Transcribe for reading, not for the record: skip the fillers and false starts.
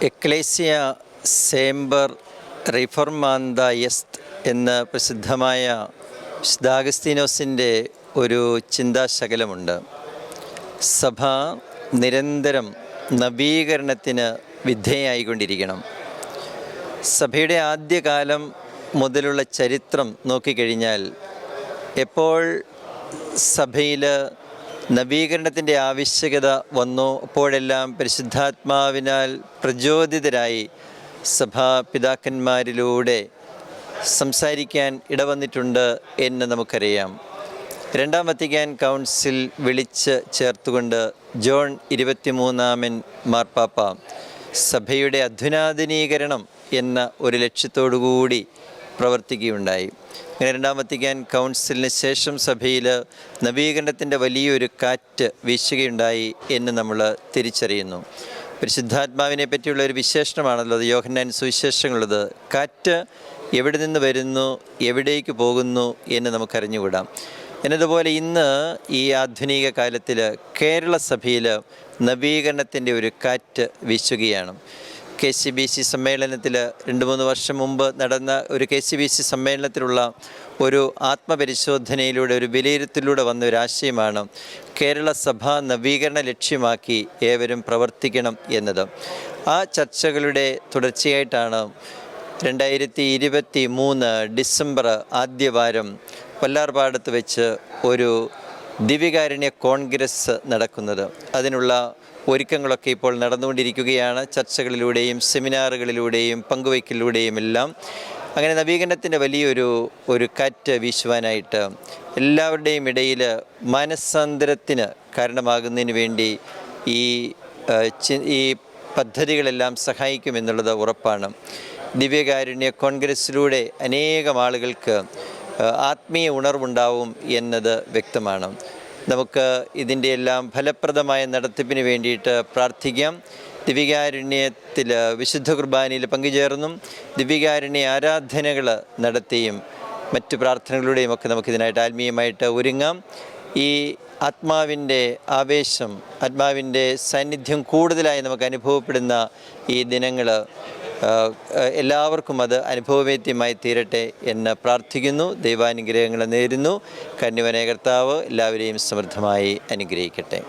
Ecclesia സേംബർ റിഫോർമാന്ത എസ്റ്റ് എന്ന പ്രസിദ്ധമായ വിശുദ്ധാഗസ്തീനോസിൻ്റെ ഒരു ചിന്താശകലമുണ്ട്. സഭ നിരന്തരം നവീകരണത്തിന് വിധേയമായിക്കൊണ്ടിരിക്കണം. സഭയുടെ ആദ്യകാലം മുതലുള്ള ചരിത്രം നോക്കിക്കഴിഞ്ഞാൽ എപ്പോൾ സഭയിൽ നവീകരണത്തിൻ്റെ ആവശ്യകത വന്നു അപ്പോഴെല്ലാം പരിശുദ്ധാത്മാവിനാൽ പ്രചോദിതരായി സഭാപിതാക്കന്മാരിലൂടെ സംസാരിക്കാൻ ഇടവന്നിട്ടുണ്ട് എന്ന് നമുക്കറിയാം. രണ്ടാം വത്തിക്കാൻ കൗൺസിൽ വിളിച്ച് ചേർത്തുകൊണ്ട് ജോൺ 23-ാമൻ മാർപ്പാപ്പ സഭയുടെ അധുനാതനീകരണം എന്ന ഒരു ലക്ഷ്യത്തോടുകൂടി പ്രവർത്തിക്കുകയുണ്ടായി. അങ്ങനെ രണ്ടാം വത്തിക്കാൻ കൗൺസിലിന് ശേഷം സഭയിൽ നവീകരണത്തിൻ്റെ വലിയൊരു കാറ്റ് വീശുകയുണ്ടായി എന്ന് നമ്മൾ തിരിച്ചറിയുന്നു. പരിശുദ്ധാത്മാവിനെ പറ്റിയുള്ള ഒരു വിശേഷണമാണല്ലോ അത് യോഹന്നാൻ സുവിശേഷങ്ങളുള്ളത്. കാറ്റ് എവിടെ നിന്ന് വരുന്നു, എവിടേക്ക് പോകുന്നു എന്ന് നമുക്കറിഞ്ഞുകൂടാം. എന്നതുപോലെ ഇന്ന് ഈ ആധുനിക കാലത്തിൽ കേരള സഭയിൽ നവീകരണത്തിൻ്റെ ഒരു കാറ്റ് വീശുകയാണ്. KCBC സമ്മേളനത്തിൽ 2-3 വർഷം മുമ്പ് നടന്ന ഒരു KCBC സമ്മേളനത്തിലുള്ള ഒരു ആത്മപരിശോധനയിലൂടെ ഒരു വിലയിരുത്തലിലൂടെ വന്ന ഒരു ആശയമാണ് കേരള സഭ നവീകരണ ലക്ഷ്യമാക്കി ഏവരും പ്രവർത്തിക്കണം എന്നത്. ആ ചർച്ചകളുടെ തുടർച്ചയായിട്ടാണ് 2023 ഡിസംബർ ആദ്യവാരം വല്ലാർപാടത്ത് വെച്ച് ഒരു ദിവ്യകാരുണ്യ കോൺഗ്രസ് നടക്കുന്നത്. അതിനുള്ള ഒരുക്കങ്ങളൊക്കെ ഇപ്പോൾ നടന്നുകൊണ്ടിരിക്കുകയാണ്. ചർച്ചകളിലൂടെയും സെമിനാറുകളിലൂടെയും പങ്കുവയ്ക്കലിലൂടെയും എല്ലാം അങ്ങനെ നവീകരണത്തിൻ്റെ വലിയൊരു കാറ്റ് വീശുവാനായിട്ട് എല്ലാവരുടെയും ഇടയിൽ മാനസാന്തരത്തിന് കാരണമാകുന്നതിന് വേണ്ടി ഈ പദ്ധതികളെല്ലാം സഹായിക്കുമെന്നുള്ളത് ഉറപ്പാണ്. ദിവ്യകാരുണ്യ കോൺഗ്രസ്സിലൂടെ അനേകം ആളുകൾക്ക് ആത്മീയ ഉണർവുണ്ടാവും എന്നത് വ്യക്തമാണ്. നമുക്ക് ഇതിൻ്റെ എല്ലാം ഫലപ്രദമായ നടത്തിപ്പിന് വേണ്ടിയിട്ട് പ്രാർത്ഥിക്കാം. ദിവ്യകാരുണ്യത്തിൽ വിശുദ്ധ കുർബാനയിൽ പങ്കുചേർന്നും ദിവ്യകാരുണ്യ ആരാധനകൾ നടത്തിയും മറ്റു പ്രാർത്ഥനകളുടെയും ഒക്കെ നമുക്കിതിനായിട്ട് ആത്മീയമായിട്ട് ഒരുങ്ങാം. ഈ ആത്മാവിൻ്റെ ആവേശം, ആത്മാവിൻ്റെ സാന്നിധ്യം കൂടുതലായി നമുക്ക് അനുഭവപ്പെടുന്ന ഈ ദിനങ്ങൾ എല്ലാവർക്കും അത് അനുഭവവേദ്യമായി തീരട്ടെ എന്ന് പ്രാർത്ഥിക്കുന്നു. ദൈവാനുഗ്രഹങ്ങൾ നേരുന്നു. കന്യവനായ കർത്താവ് എല്ലാവരെയും സമൃദ്ധമായി അനുഗ്രഹിക്കട്ടെ.